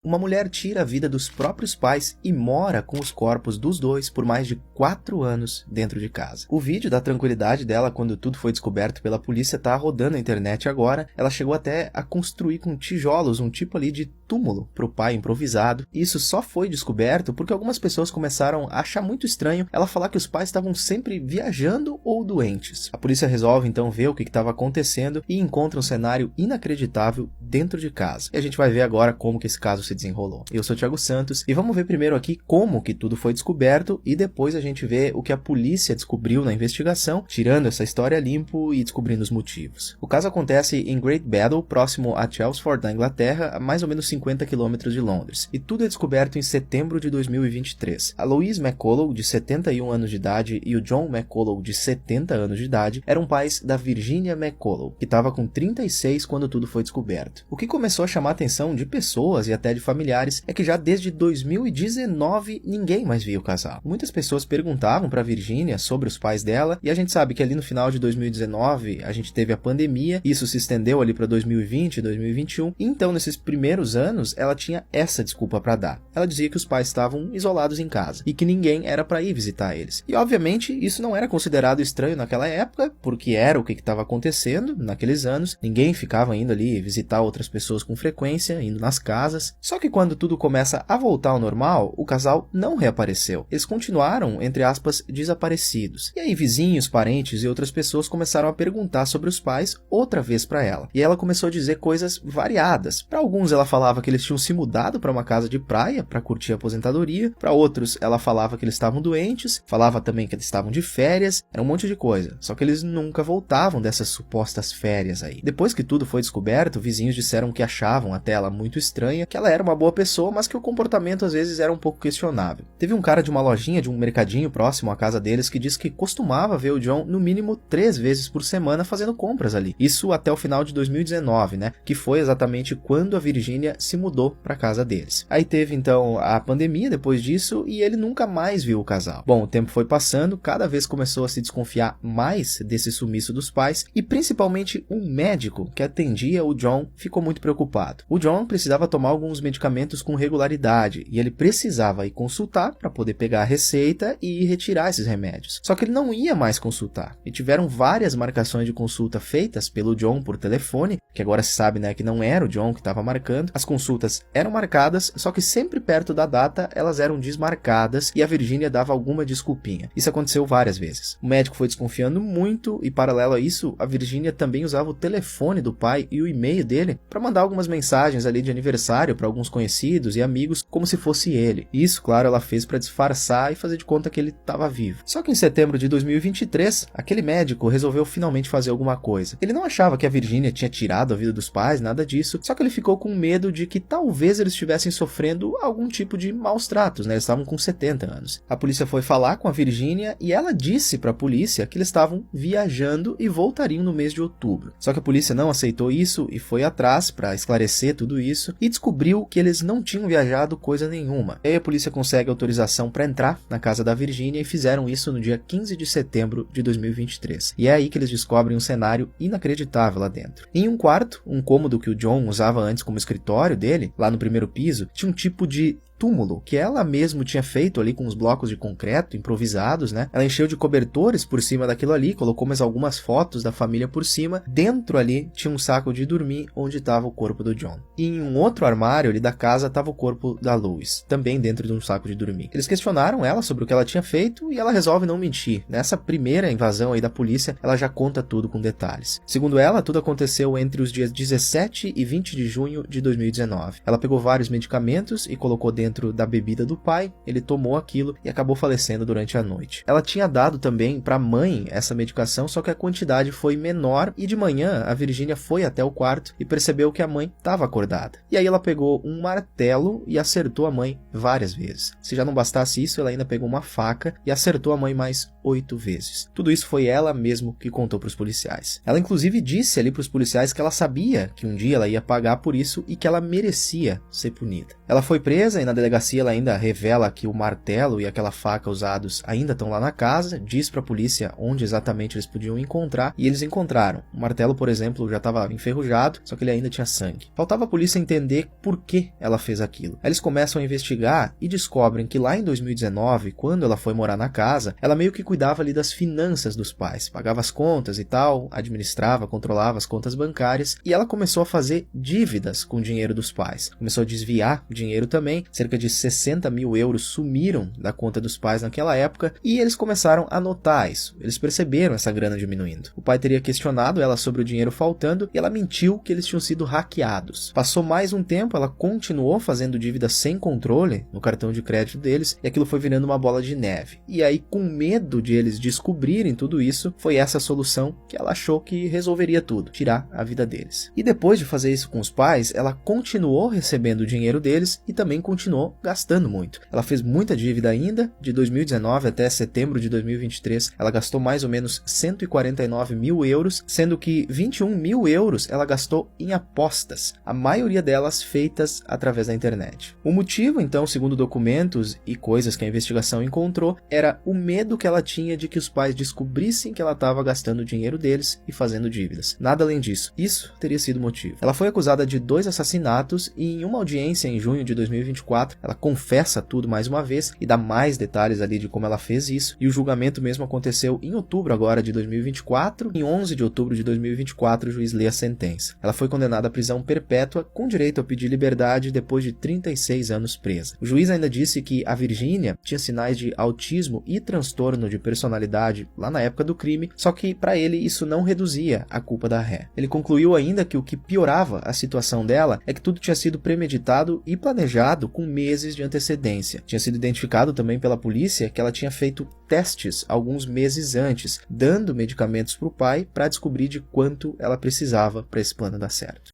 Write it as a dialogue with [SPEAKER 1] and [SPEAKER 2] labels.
[SPEAKER 1] Uma mulher tira a vida dos próprios pais e mora com os corpos dos dois por mais de 4 anos dentro de casa. O vídeo da tranquilidade dela quando tudo foi descoberto pela polícia tá rodando na internet agora. Ela chegou até a construir com tijolos um tipo ali de túmulo pro pai improvisado. Isso só foi descoberto porque algumas pessoas começaram a achar muito estranho ela falar que os pais estavam sempre viajando ou doentes. A polícia resolve então ver o que estava acontecendo e encontra um cenário inacreditável dentro de casa. E a gente vai ver agora como que esse caso se desenrolou. Eu sou o Thiago Santos e vamos ver primeiro aqui como que tudo foi descoberto e depois a gente vê o que a polícia descobriu na investigação, tirando essa história limpo e descobrindo os motivos. O caso acontece em Great Battle, próximo a Chelmsford, na Inglaterra, a mais ou menos 50 km de Londres. E tudo é descoberto em setembro de 2023. A Louise McCullough, de 71 anos de idade, e o John McCullough, de 70 anos de idade, eram pais da Virginia McCullough, que estava com 36 quando tudo foi descoberto. O que começou a chamar a atenção de pessoas e até de familiares é que já desde 2019 ninguém mais via o casal. Muitas pessoas perguntavam para Virginia sobre os pais dela e a gente sabe que ali no final de 2019 a gente teve a pandemia, isso se estendeu ali para 2020 e 2021, e então nesses primeiros anos ela tinha essa desculpa para dar. Ela dizia que os pais estavam isolados em casa e que ninguém era para ir visitar eles. E obviamente isso não era considerado estranho naquela época, porque era o que estava acontecendo naqueles anos, ninguém ficava indo ali visitar outras pessoas com frequência, indo nas casas. Só que quando tudo começa a voltar ao normal, o casal não reapareceu. Eles continuaram, entre aspas, desaparecidos. E aí vizinhos, parentes e outras pessoas começaram a perguntar sobre os pais outra vez para ela. E ela começou a dizer coisas variadas. Para alguns ela falava que eles tinham se mudado para uma casa de praia para curtir a aposentadoria. Para outros ela falava que eles estavam doentes. Falava também que eles estavam de férias. Era um monte de coisa. Só que eles nunca voltavam dessas supostas férias aí. Depois que tudo foi descoberto, vizinhos disseram que achavam até ela muito estranha, que ela era uma boa pessoa, mas que o comportamento às vezes era um pouco questionável. Teve um cara de uma lojinha, de um mercadinho próximo à casa deles, que disse que costumava ver o John no mínimo 3 vezes por semana fazendo compras ali. Isso até o final de 2019, né? Que foi exatamente quando a Virginia se mudou para casa deles. Aí teve então a pandemia depois disso e ele nunca mais viu o casal. Bom, o tempo foi passando, cada vez começou a se desconfiar mais desse sumiço dos pais e principalmente um médico que atendia o John ficou muito preocupado. O John precisava tomar alguns medicamentos com regularidade e ele precisava ir consultar para poder pegar a receita e ir retirar esses remédios. Só que ele não ia mais consultar e tiveram várias marcações de consulta feitas pelo John por telefone, que agora se sabe, né, que não era o John que estava marcando. As consultas eram marcadas, só que sempre perto da data elas eram desmarcadas e a Virginia dava alguma desculpinha. Isso aconteceu várias vezes. O médico foi desconfiando muito e paralelo a isso, a Virginia também usava o telefone do pai e o e-mail dele para mandar algumas mensagens ali de aniversário para alguns conhecidos e amigos como se fosse ele. Isso, claro, ela fez para disfarçar e fazer de conta que ele estava vivo. Só que em setembro de 2023, aquele médico resolveu finalmente fazer alguma coisa. Ele não achava que a Virginia tinha tirado a vida dos pais, nada disso, só que ele ficou com medo de que talvez eles estivessem sofrendo algum tipo de maus tratos, né? Eles estavam com 70 anos. A polícia foi falar com a Virginia e ela disse para a polícia que eles estavam viajando e voltariam no mês de outubro. Só que a polícia não aceitou isso e foi atrás para esclarecer tudo isso e descobriu que eles não tinham viajado coisa nenhuma. Aí a polícia consegue autorização para entrar na casa da Virginia e fizeram isso no dia 15 de setembro de 2023. E é aí que eles descobrem um cenário inacreditável lá dentro. Em um quarto, um cômodo que o John usava antes como escritório dele, lá no primeiro piso, tinha um tipo de túmulo que ela mesmo tinha feito ali com os blocos de concreto improvisados, né? Ela encheu de cobertores por cima daquilo ali, colocou mais algumas fotos da família por cima. Dentro ali tinha um saco de dormir onde estava o corpo do John. E em um outro armário ali da casa estava o corpo da Louise, também dentro de um saco de dormir. Eles questionaram ela sobre o que ela tinha feito e ela resolve não mentir. Nessa primeira invasão aí da polícia, ela já conta tudo com detalhes. Segundo ela, tudo aconteceu entre os dias 17 e 20 de junho de 2019. Ela pegou vários medicamentos e colocou dentro da bebida do pai, ele tomou aquilo e acabou falecendo durante a noite. Ela tinha dado também para a mãe essa medicação, só que a quantidade foi menor e de manhã a Virginia foi até o quarto e percebeu que a mãe estava acordada. E aí ela pegou um martelo e acertou a mãe várias vezes. Se já não bastasse isso, ela ainda pegou uma faca e acertou a mãe mais 8 vezes. Tudo isso foi ela mesmo que contou para os policiais. Ela inclusive disse ali para os policiais que ela sabia que um dia ela ia pagar por isso e que ela merecia ser punida. Ela foi presa e na delegacia ela ainda revela que o martelo e aquela faca usados ainda estão lá na casa, diz pra polícia onde exatamente eles podiam encontrar, e eles encontraram. O martelo, por exemplo, já estava enferrujado, só que ele ainda tinha sangue. Faltava a polícia entender por que ela fez aquilo. Aí eles começam a investigar e descobrem que lá em 2019, quando ela foi morar na casa, ela meio que cuidava ali das finanças dos pais, pagava as contas e tal, administrava, controlava as contas bancárias, e ela começou a fazer dívidas com o dinheiro dos pais. Começou a desviar dinheiro também, cerca de 60 mil euros sumiram da conta dos pais naquela época, e eles começaram a notar isso. Eles perceberam essa grana diminuindo. O pai teria questionado ela sobre o dinheiro faltando, e ela mentiu que eles tinham sido hackeados. Passou mais um tempo, ela continuou fazendo dívidas sem controle no cartão de crédito deles, e aquilo foi virando uma bola de neve. E aí, com medo de eles descobrirem tudo isso, foi essa a solução que ela achou que resolveria tudo, tirar a vida deles. E depois de fazer isso com os pais, ela continuou recebendo o dinheiro deles e também continuou gastando muito. Ela fez muita dívida ainda, de 2019 até setembro de 2023, ela gastou mais ou menos 149 mil euros, sendo que 21 mil euros ela gastou em apostas, a maioria delas feitas através da internet. O motivo, então, segundo documentos e coisas que a investigação encontrou, era o medo que ela tinha de que os pais descobrissem que ela estava gastando o dinheiro deles e fazendo dívidas. Nada além disso. Isso teria sido o motivo. Ela foi acusada de 2 assassinatos e em uma audiência em junho de 2024, ela confessa tudo mais uma vez e dá mais detalhes ali de como ela fez isso, e o julgamento mesmo aconteceu em outubro agora de 2024. Em 11 de outubro de 2024, o juiz lê a sentença. Ela foi condenada à prisão perpétua com direito a pedir liberdade depois de 36 anos presa. O juiz ainda disse que a Virgínia tinha sinais de autismo e transtorno de personalidade lá na época do crime, só que para ele isso não reduzia a culpa da ré. Ele concluiu ainda que o que piorava a situação dela é que tudo tinha sido premeditado e planejado com meses de antecedência. Tinha sido identificado também pela polícia que ela tinha feito testes alguns meses antes, dando medicamentos para o pai para descobrir de quanto ela precisava para esse plano dar certo.